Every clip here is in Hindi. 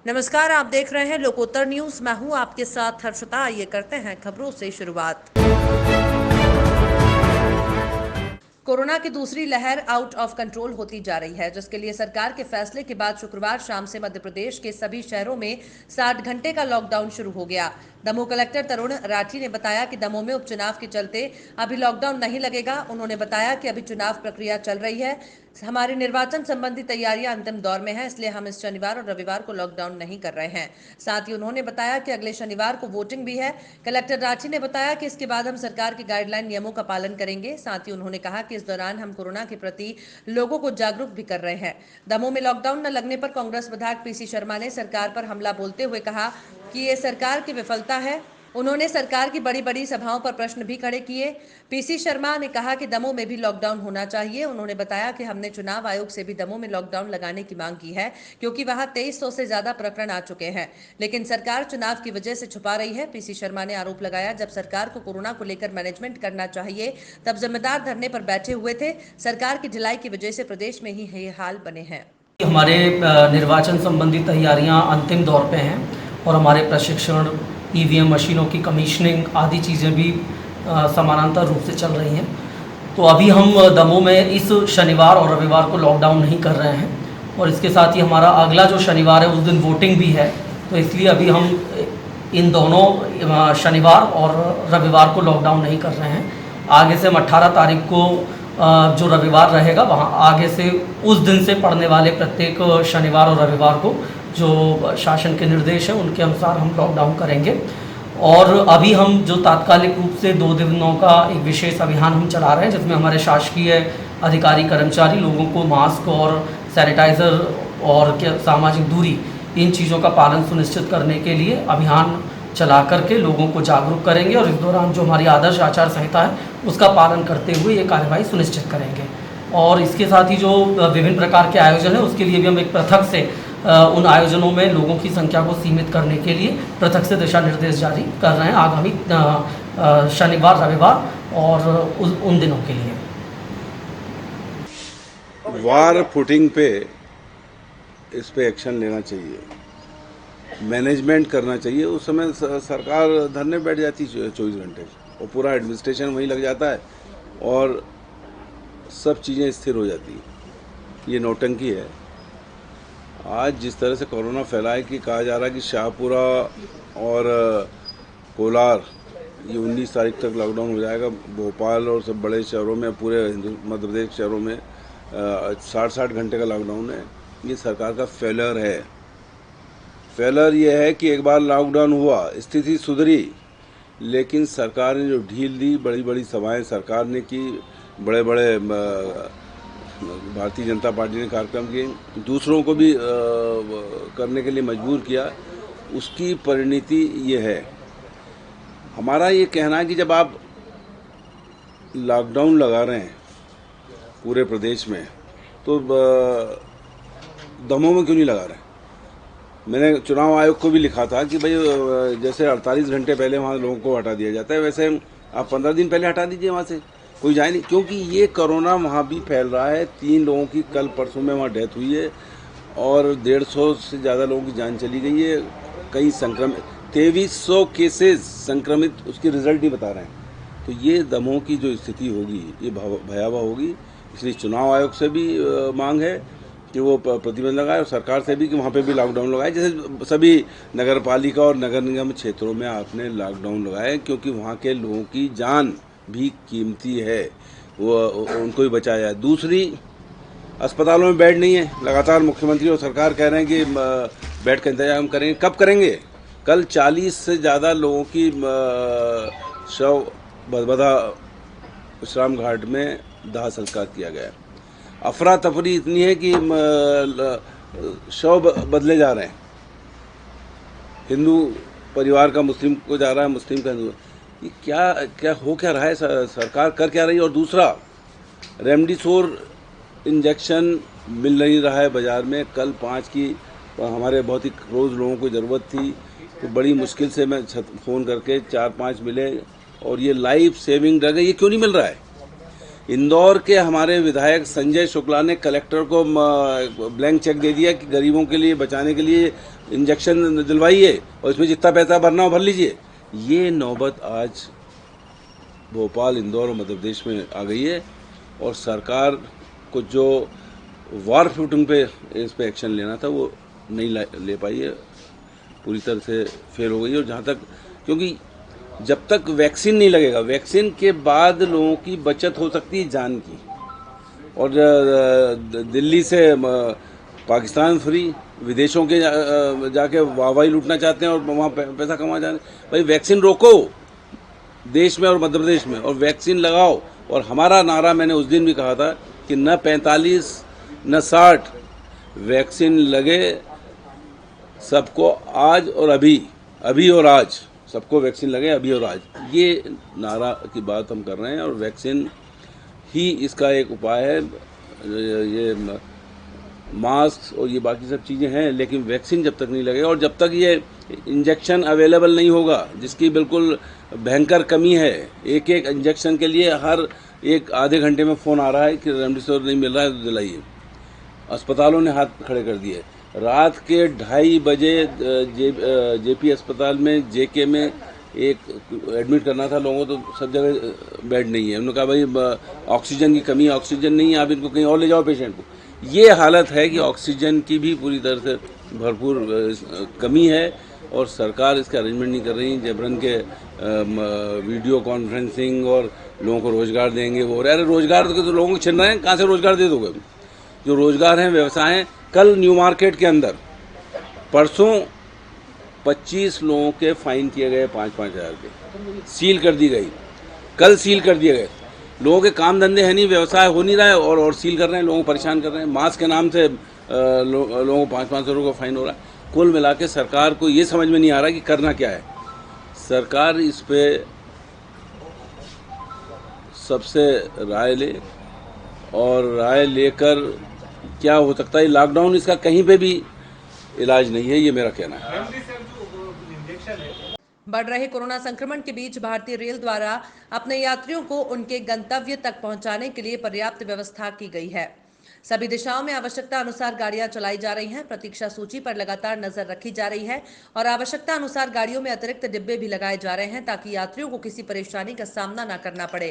नमस्कार, आप देख रहे हैं लोकोत्तर न्यूज। मैं हूं आपके साथ हर्षिता। आइए करते हैं खबरों से शुरुआत। कोरोना की दूसरी लहर आउट ऑफ कंट्रोल होती जा रही है, जिसके लिए सरकार के फैसले के बाद शुक्रवार शाम से मध्य प्रदेश के सभी शहरों में 60 घंटे का लॉकडाउन शुरू हो गया। दमोह कलेक्टर तरुण राठी ने बताया कि दमोह में उपचुनाव के चलते अभी लॉकडाउन नहीं लगेगा। उन्होंने बताया कि अभी चुनाव प्रक्रिया चल रही है, हमारी निर्वाचन संबंधी तैयारियां अंतिम दौर में है, इसलिए हम इस शनिवार और रविवार को लॉकडाउन नहीं कर रहे हैं। साथ ही उन्होंने बताया कि अगले शनिवार को वोटिंग भी है। कलेक्टर राठी ने बताया कि इसके बाद हम सरकार के गाइडलाइन नियमों का पालन करेंगे। साथ ही उन्होंने कहा कि इस दौरान हम कोरोना के प्रति लोगों को जागरूक भी कर रहे हैं। दमोह में लॉकडाउन न लगने पर कांग्रेस विधायक पीसी शर्मा ने सरकार पर हमला बोलते हुए कहा कि ये सरकार की विफलता है। उन्होंने सरकार की बड़ी बड़ी सभाओं पर प्रश्न भी खड़े किए। पीसी शर्मा ने कहा कि दमोह में भी लॉकडाउन होना चाहिए। उन्होंने बताया कि हमने चुनाव आयोग से भी दमोह में लॉकडाउन लगाने की मांग की है, क्योंकि वहां 2300 से ज्यादा प्रकरण आ चुके हैं, लेकिन सरकार चुनाव की वजह से छुपा रही है। पीसी शर्मा ने आरोप लगाया, जब सरकार को कोरोना को लेकर मैनेजमेंट करना चाहिए तब जिम्मेदार धरने पर बैठे हुए थे। सरकार की ढिलाई की वजह से प्रदेश में ही ये हाल बने हैं। हमारे निर्वाचन संबंधी तैयारियां अंतिम दौर पे हैं और हमारे प्रशिक्षण, ईवीएम मशीनों की कमीशनिंग आदि चीज़ें भी समानांतर रूप से चल रही हैं। तो अभी हम दमोह में इस शनिवार और रविवार को लॉकडाउन नहीं कर रहे हैं और इसके साथ ही हमारा अगला जो शनिवार है उस दिन वोटिंग भी है, तो इसलिए अभी हम इन दोनों शनिवार और रविवार को लॉकडाउन नहीं कर रहे हैं। आगे से हम 18 तारीख को जो रविवार रहेगा वहाँ आगे से उस दिन से पड़ने वाले प्रत्येक शनिवार और रविवार को जो शासन के निर्देश हैं उनके अनुसार हम लॉकडाउन करेंगे। और अभी हम जो तात्कालिक रूप से 2 दिनों का एक विशेष अभियान हम चला रहे हैं, जिसमें हमारे शासकीय अधिकारी कर्मचारी लोगों को मास्क और सैनिटाइज़र और सामाजिक दूरी इन चीज़ों का पालन सुनिश्चित करने के लिए अभियान चला करके लोगों को जागरूक करेंगे और इस दौरान जो हमारी आदर्श आचार संहिता है उसका पालन करते हुए ये कार्यवाही सुनिश्चित करेंगे। और इसके साथ ही जो विभिन्न प्रकार के आयोजन हैं उसके लिए भी हम एक पृथक से उन आयोजनों में लोगों की संख्या को सीमित करने के लिए पृथक से दिशा निर्देश जारी कर रहे हैं आगामी शनिवार, रविवार और उन दिनों के लिए। वार फुटिंग पे इस पे एक्शन लेना चाहिए, मैनेजमेंट करना चाहिए। उस समय सरकार धरने बैठ जाती है 24 घंटे और पूरा एडमिनिस्ट्रेशन वहीं लग जाता है और सब चीज़ें स्थिर हो जाती हैं। ये नौटंकी है। आज जिस तरह से कोरोना फैला है कि कहा जा रहा है कि शाहपुरा और कोलार ये 19 तारीख तक लॉकडाउन हो जाएगा। भोपाल और सब बड़े शहरों में, पूरे मध्य प्रदेश शहरों में 60-60 घंटे का लॉकडाउन है। ये सरकार का फेलर है। फेलर ये है कि एक बार लॉकडाउन हुआ, स्थिति सुधरी, लेकिन सरकार ने जो ढील दी, बड़ी बड़ी सभाएं सरकार ने की, बड़े बड़े भारतीय जनता पार्टी ने कार्यक्रम किए, दूसरों को भी करने के लिए मजबूर किया, उसकी परिणति ये है। हमारा ये कहना है कि जब आप लॉकडाउन लगा रहे हैं पूरे प्रदेश में तो दमोह में क्यों नहीं लगा रहे हैं? मैंने चुनाव आयोग को भी लिखा था कि भाई जैसे 48 घंटे पहले वहाँ लोगों को हटा दिया जाता है, वैसे आप 15 दिन पहले हटा दीजिए, वहाँ से कोई जाए नहीं। क्योंकि ये कोरोना वहाँ भी फैल रहा है। 3 लोगों की कल परसों में वहाँ डेथ हुई है और 150 से ज़्यादा लोगों की जान चली गई है। कई संक्रमित 2300 केसेस संक्रमित उसके रिजल्ट ही बता रहे हैं। तो ये दमोह की जो स्थिति होगी ये भयावह होगी। इसलिए चुनाव आयोग से भी मांग है कि वो प्रतिबंध लगाए और सरकार से भी कि वहाँ पे भी लॉकडाउन लगाए, जैसे सभी नगर पालिका और नगर निगम क्षेत्रों में आपने लॉकडाउन लगाए, क्योंकि वहाँ के लोगों की जान भी कीमती है, वो उनको भी बचाया जाए। दूसरी, अस्पतालों में बेड नहीं है। लगातार मुख्यमंत्री और सरकार कह रहे हैं कि बेड का इंतजाम करेंगे। कब करेंगे? कल 40 से ज़्यादा लोगों की शव भदभदा विश्राम घाट में दाह संस्कार किया गया। अफरा तफरी इतनी है कि शव बदले जा रहे हैं। हिंदू परिवार का मुस्लिम को जा रहा है, मुस्लिम का हिंदू। ये क्या हो क्या रहा है? सरकार कर क्या रही है? और दूसरा, रेमडेसिविर इंजेक्शन मिल नहीं रहा है बाज़ार में। कल 5 की हमारे बहुत ही रोज़ लोगों को ज़रूरत थी, तो बड़ी मुश्किल से मैं फ़ोन करके 4-5 मिले और ये लाइफ सेविंग ड्रग है, ये क्यों नहीं मिल रहा है? इंदौर के हमारे विधायक संजय शुक्ला ने कलेक्टर को ब्लैंक चेक दे दिया कि गरीबों के लिए बचाने के लिए इंजेक्शन दिलवाइए और इसमें जितना पैसा भरना हो भर लीजिए। ये नौबत आज भोपाल, इंदौर और मध्य प्रदेश में आ गई है और सरकार को जो वार फूटिंग पे इस पे एक्शन लेना था वो नहीं ले पाई है, पूरी तरह से फेल हो गई। और जहाँ तक, क्योंकि जब तक वैक्सीन नहीं लगेगा, वैक्सीन के बाद लोगों की बचत हो सकती है जान की। और दिल्ली से पाकिस्तान फ्री, विदेशों के जाके वाहवाही लूटना चाहते हैं और वहाँ पैसा कमा जाते हैं। भाई वैक्सीन रोको देश में और मध्य प्रदेश में और वैक्सीन लगाओ। और हमारा नारा मैंने उस दिन भी कहा था कि न 45 न 60, वैक्सीन लगे सबको आज और अभी और आज, सबको वैक्सीन लगे अभी और आज। ये नारा की बात हम कर रहे हैं और वैक्सीन ही इसका एक उपाय है। ये मास्क और ये बाकी सब चीज़ें हैं, लेकिन वैक्सीन जब तक नहीं लगेगा और जब तक ये इंजेक्शन अवेलेबल नहीं होगा, जिसकी बिल्कुल भयंकर कमी है, एक इंजेक्शन के लिए हर एक आधे घंटे में फ़ोन आ रहा है कि रेमडेसिविर नहीं मिल रहा है तो दिलाइए। अस्पतालों ने हाथ खड़े कर दिए। रात के 2:30 बजे जेपी अस्पताल में, जेके में एक एडमिट करना था लोगों को, तो सब जगह बेड नहीं है। उन्होंने कहा भाई ऑक्सीजन की कमी है, ऑक्सीजन नहीं है, आप इनको कहीं और ले जाओ पेशेंट को। ये हालत है कि ऑक्सीजन की भी पूरी तरह से भरपूर कमी है और सरकार इसका अरेंजमेंट नहीं कर रही। जबरन के वीडियो कॉन्फ्रेंसिंग और लोगों को रोज़गार देंगे वो, अरे रोज़गार तो लोगों को छिन रहे हैं, कहाँ से रोज़गार दे दोगे? जो रोज़गार हैं, व्यवसाय हैं। कल न्यू मार्केट के अंदर परसों 25 लोगों के फाइन किए गए, 5-5 हज़ार के, सील कर दी गई। कल सील कर दिए गए। लोगों के काम धंधे है नहीं, व्यवसाय हो नहीं रहा है और सील कर रहे हैं, लोगों को परेशान कर रहे हैं। मास्क के नाम से लोगों को 500-500 रुपये का फाइन हो रहा है। कुल मिला के सरकार को ये समझ में नहीं आ रहा कि करना क्या है। सरकार इस पे सबसे राय ले और राय लेकर क्या हो सकता है। लॉकडाउन इसका कहीं पे भी इलाज नहीं है, ये मेरा कहना है। बढ़ रहे कोरोना संक्रमण के बीच भारतीय रेल द्वारा अपने यात्रियों को उनके गंतव्य तक पहुंचाने के लिए पर्याप्त व्यवस्था की गई है। सभी दिशाओं में आवश्यकता अनुसार गाड़ियां चलाई जा रही हैं। प्रतीक्षा सूची पर लगातार नजर रखी जा रही है और आवश्यकता अनुसार गाड़ियों में अतिरिक्त डिब्बे भी लगाए जा रहे हैं ताकि यात्रियों को किसी परेशानी का सामना न करना पड़े।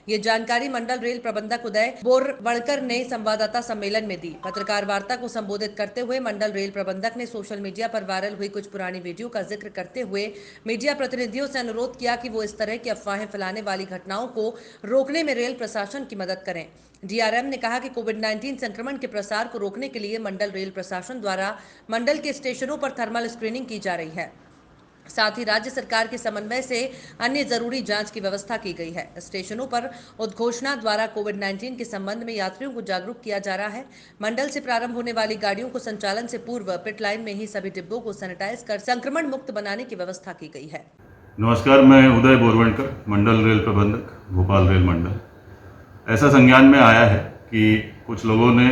ये जानकारी मंडल रेल प्रबंधक उदय बोरवणकर ने संवाददाता सम्मेलन में दी। पत्रकार वार्ता को संबोधित करते हुए मंडल रेल प्रबंधक ने सोशल मीडिया पर वायरल हुई कुछ पुरानी वीडियो का जिक्र करते हुए मीडिया प्रतिनिधियों से अनुरोध किया कि वो इस तरह की अफवाहें फैलाने वाली घटनाओं को रोकने में रेल प्रशासन की मदद करें। डीआरएम ने कहा कि कोविड-19 संक्रमण के प्रसार को रोकने के लिए मंडल रेल प्रशासन द्वारा मंडल के स्टेशनों पर थर्मल स्क्रीनिंग की जा रही है। साथ ही राज्य सरकार के समन्वय से अन्य जरूरी जांच की व्यवस्था की गई है। स्टेशनों पर उद्घोषणा द्वारा कोविड-19 के संबंध में यात्रियों को जागरूक किया जा रहा है। मंडल से प्रारंभ होने वाली गाड़ियों को संचालन से पूर्व पिट लाइन में ही सभी डिब्बों को सैनिटाइज कर संक्रमण मुक्त बनाने की व्यवस्था की गई है। नमस्कार, मैं उदय बोरवणकर, मंडल रेल प्रबंधक, भोपाल रेल मंडल। ऐसा संज्ञान में आया है कि कुछ लोगों ने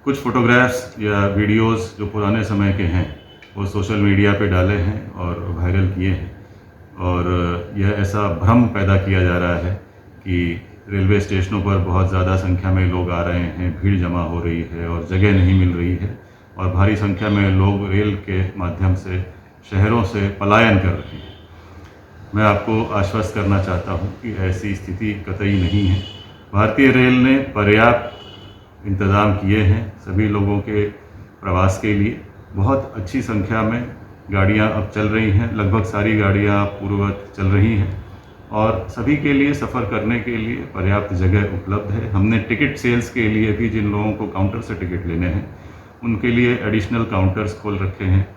कुछ फोटोग्राफ्स या वीडियोस जो पुराने समय के हैं वो सोशल मीडिया पे डाले हैं और वायरल किए हैं और यह ऐसा भ्रम पैदा किया जा रहा है कि रेलवे स्टेशनों पर बहुत ज़्यादा संख्या में लोग आ रहे हैं, भीड़ जमा हो रही है और जगह नहीं मिल रही है और भारी संख्या में लोग रेल के माध्यम से शहरों से पलायन कर रहे हैं। मैं आपको आश्वस्त करना चाहता हूं कि ऐसी स्थिति कतई नहीं है। भारतीय रेल ने पर्याप्त इंतज़ाम किए हैं सभी लोगों के प्रवास के लिए। बहुत अच्छी संख्या में गाड़ियां अब चल रही हैं, लगभग सारी गाड़ियां पूर्ववत चल रही हैं और सभी के लिए सफ़र करने के लिए पर्याप्त जगह उपलब्ध है। हमने टिकट सेल्स के लिए भी जिन लोगों को काउंटर से टिकट लेने हैं उनके लिए एडिशनल काउंटर्स खोल रखे हैं।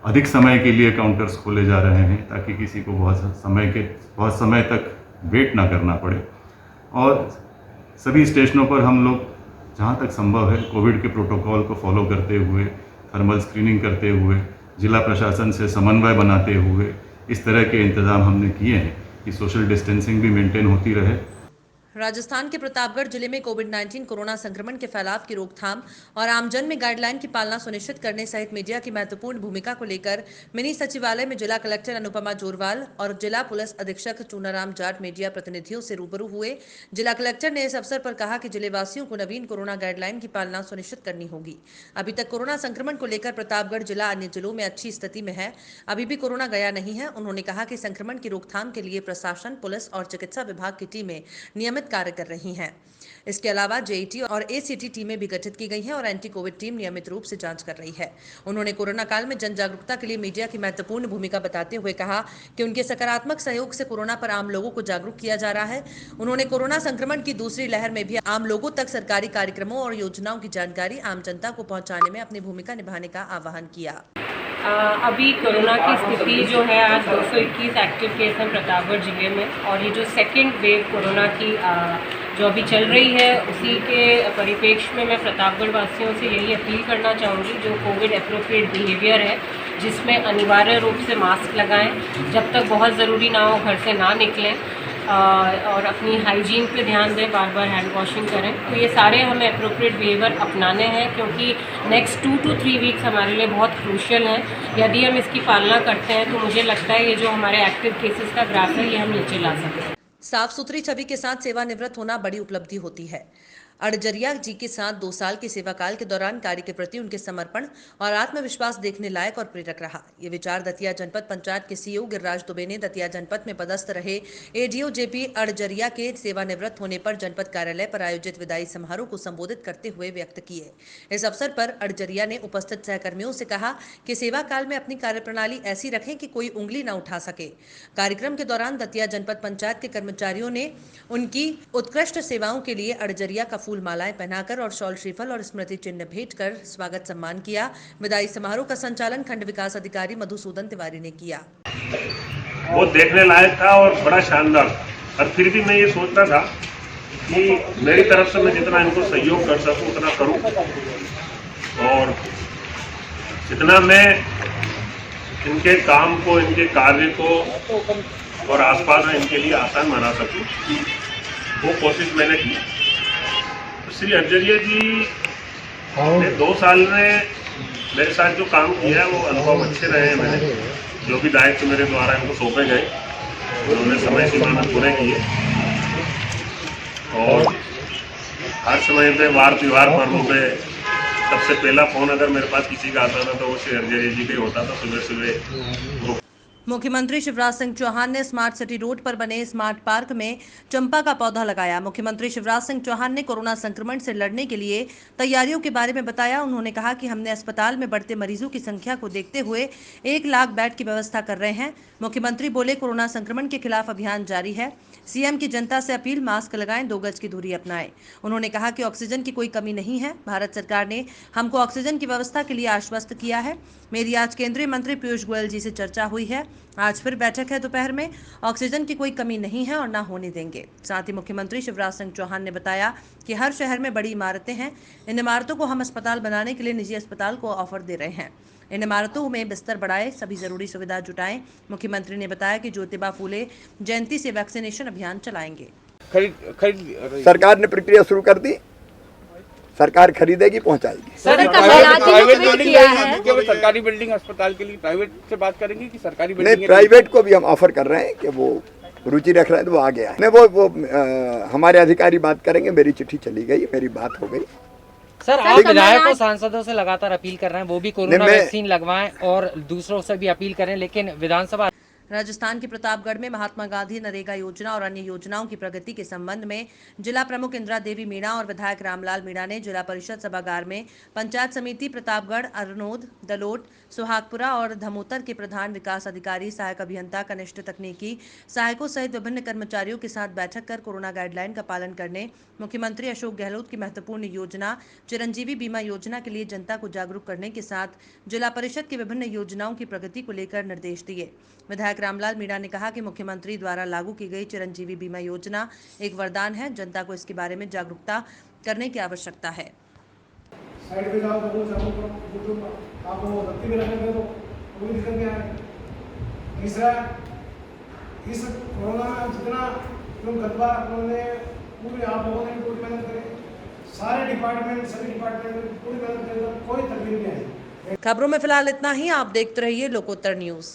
अधिक समय के लिए काउंटर्स खोले जा रहे हैं ताकि किसी को बहुत समय तक वेट ना करना पड़े। और सभी स्टेशनों पर हम लोग जहाँ तक संभव है कोविड के प्रोटोकॉल को फॉलो करते हुए, थर्मल स्क्रीनिंग करते हुए, जिला प्रशासन से समन्वय बनाते हुए इस तरह के इंतज़ाम हमने किए हैं कि सोशल डिस्टेंसिंग भी मेंटेन होती रहे। राजस्थान के प्रतापगढ़ जिले में कोविड-19 कोरोना संक्रमण के फैलाव की रोकथाम और आमजन में गाइडलाइन की पालना सुनिश्चित करने सहित मीडिया की महत्वपूर्ण भूमिका को लेकर मिनी सचिवालय में जिला कलेक्टर अनुपमा जोरवाल और जिला पुलिस अधीक्षक चूनाराम जाट मीडिया प्रतिनिधियों से रूबरू हुए। जिला कलेक्टर ने इस अवसर पर कहा कि जिलेवासियों को नवीन कोरोना गाइडलाइन की पालना सुनिश्चित करनी होगी। अभी तक कोरोना संक्रमण को लेकर प्रतापगढ़ जिला अन्य जिलों में अच्छी स्थिति में है, अभी भी कोरोना गया नहीं है। उन्होंने कहा कि संक्रमण की रोकथाम के लिए प्रशासन, पुलिस और चिकित्सा विभाग की टीमें नियमित कार्य कर रही हैं। इसके अलावा जेईटी और एसीटी टीमें भी गठित की गई हैं और एंटी कोविड टीम नियमित रूप से जांच कर रही है। उन्होंने कोरोना काल में जन जागरूकता के लिए मीडिया की महत्वपूर्ण भूमिका बताते हुए कहा कि उनके सकारात्मक सहयोग से कोरोना पर आम लोगों को जागरूक किया जा रहा है। उन्होंने कोरोना संक्रमण की दूसरी लहर में भी आम लोगों तक सरकारी कार्यक्रमों और योजनाओं की जानकारी आम जनता को पहुंचाने में अपनी भूमिका निभाने का आह्वान किया। अभी कोरोना की स्थिति जो है, आज 221 एक्टिव केस हैं प्रतापगढ़ ज़िले में, और ये जो सेकेंड वेव कोरोना की जो अभी चल रही है, उसी के परिप्रेक्ष्य में मैं प्रतापगढ़ वासियों से यही अपील करना चाहूँगी, जो कोविड एप्रोप्रिएट बिहेवियर है, जिसमें अनिवार्य रूप से मास्क लगाएं, जब तक बहुत ज़रूरी ना हो घर से ना निकलें, और अपनी हाइजीन पे ध्यान दें, बार बार हैंड वॉशिंग करें। तो ये सारे हमें एप्रोप्रिएट बिहेवियर अपनाने हैं, क्योंकि नेक्स्ट 2 to 3 वीक्स हमारे लिए बहुत क्रूशियल हैं। यदि हम इसकी पालना करते हैं तो मुझे लगता है ये जो हमारे एक्टिव केसेस का ग्राफ है, ये हम नीचे ला सकते हैं। साफ सुथरी छवि के साथ सेवानिवृत्त होना बड़ी उपलब्धि होती है। अड़जरिया जी के साथ 2 साल के सेवा काल के दौरान कार्य के प्रति उनके समर्पण और आत्मविश्वास देखने लायक और प्रेरक रहा। ये विचार दतिया जनपद पंचायत के सीईओ गिरिराज दुबे ने दतिया जनपद में पदस्थ रहे एडीओ जेपी अड़जरिया के सेवानिवृत्त होने पर जनपद कार्यालय पर आयोजित विदाई समारोह को संबोधित करते हुए व्यक्त किए। इस अवसर पर अड़जरिया ने उपस्थित सहकर्मियों से कहा कि सेवा काल में अपनी कार्यप्रणाली ऐसी रखें कि कोई उंगली न उठा सके। कार्यक्रम के दौरान दतिया जनपद पंचायत के कर्मचारियों ने उनकी उत्कृष्ट सेवाओं के लिए अड़जरिया का फूल मालाएं पहनाकर और शॉल श्रीफल और स्मृति चिन्ह भेंट कर स्वागत सम्मान किया। विदाई समारोह का संचालन खंड विकास अधिकारी मधुसूदन तिवारी ने किया। वो देखने लायक था और बड़ा शानदार, और फिर भी मैं ये सोचता था कि मेरी तरफ से मैं जितना इनको सहयोग कर सकूं उतना करूं, और जितना मैं इनके काम को, इनके कार्य को और आसपास में इनके लिए आसान बना सकूं, वो कोशिश मैंने की। श्री अड़जरिया जी ने 2 साल में मेरे साथ जो काम किया है, वो अनुभव अच्छे रहे हैं। मैंने जो भी दायित्व मेरे द्वारा इनको सौंपे गए, उन्होंने समय सीमा में पूरे किए, और हर समय पे वार त्योहार पर्वों पे सबसे पहला फ़ोन अगर मेरे पास किसी का आता था तो वो श्री अड़जरिया जी का ही होता था। सुबह सुबह मुख्यमंत्री शिवराज सिंह चौहान ने स्मार्ट सिटी रोड पर बने स्मार्ट पार्क में चंपा का पौधा लगाया। मुख्यमंत्री शिवराज सिंह चौहान ने कोरोना संक्रमण से लड़ने के लिए तैयारियों के बारे में बताया। उन्होंने कहा कि हमने अस्पताल में बढ़ते मरीजों की संख्या को देखते हुए 1 लाख बेड की व्यवस्था कर रहे हैं। मुख्यमंत्री बोले, कोरोना संक्रमण के खिलाफ अभियान जारी है। सीएम की जनता से अपील, मास्क लगाएं, 2 गज की दूरी अपनाएं। उन्होंने कहा कि ऑक्सीजन की कोई कमी नहीं है। भारत सरकार ने हमको ऑक्सीजन की व्यवस्था के लिए आश्वस्त किया है। मेरी आज केंद्रीय मंत्री पीयूष गोयल जी से चर्चा हुई है। आज फिर बैठक है दोपहर में। ऑक्सीजन की कोई कमी नहीं है और ना होने देंगे। साथ ही मुख्यमंत्री शिवराज सिंह चौहान ने बताया कि हर शहर में बड़ी इमारतें हैं। इन इमारतों को हम अस्पताल बनाने के लिए निजी अस्पताल को ऑफर दे रहे हैं। इन इमारतों में बिस्तर बढ़ाएं, सभी जरूरी सुविधा जुटाएं। मुख्यमंत्री ने बताया कि ज्योतिबा फूले जयंती से वैक्सीनेशन अभियान चलाएंगे। सरकार ने प्रक्रिया शुरू कर दी, सरकार खरीदेगी, पहुंचाएगी। सरकारी बिल्डिंग अस्पताल के लिए प्राइवेट से बात करेंगे कि सरकारी बिल्डिंग? नहीं, प्राइवेट को भी हम ऑफर कर रहे हैं कि वो रुचि रख रहे हैं, तो वो आ गया है। नहीं, वो हमारे अधिकारी बात करेंगे। मेरी चिट्ठी चली गई, मेरी बात हो गई। सर, आप विधायकों, सांसदों से लगातार अपील कर रहे हैं, वो भी कोरोना वैक्सीन लगवाएं और दूसरों से भी अपील करें, लेकिन विधानसभा। राजस्थान के प्रतापगढ़ में महात्मा गांधी नरेगा योजना और अन्य योजनाओं की प्रगति के संबंध में जिला प्रमुख इंदिरा देवी मीणा और विधायक रामलाल मीणा ने जिला परिषद सभागार में पंचायत समिति प्रतापगढ़, अरनोद, दलोट, सुहागपुरा और धमोतर के प्रधान विकास अधिकारी, सहायक अभियंता, कनिष्ठ तकनीकी सहायकों सहित विभिन्न कर्मचारियों के साथ बैठक कर कोरोना गाइडलाइन का पालन करने, मुख्यमंत्री अशोक गहलोत की महत्वपूर्ण योजना चिरंजीवी बीमा योजना के लिए जनता को जागरूक करने के साथ जिला परिषद की विभिन्न योजनाओं की प्रगति को लेकर निर्देश दिए। विधायक रामलाल मीणा ने कहा कि मुख्यमंत्री द्वारा लागू की गई चिरंजीवी बीमा योजना एक वरदान है। जनता को इसके बारे में जागरूकता करने की आवश्यकता है। साइड पे जाओ, आपको रत्ती में रखने दो, कोई दिक्कत नहीं आएगी। तीसरा, इस कोरोना में जितना तुम गतबार उन्होंने पूरे आप लोगों ने भी पूरी मेहनत करी, सारे डिपार्टमेंट सभी डिपार्टमेंट में पूरी मेहनत करी, कोई तकलीफ नहीं आई। खबरों में फिलहाल इतना ही। आप देखते रहिए लोकोत्तर न्यूज।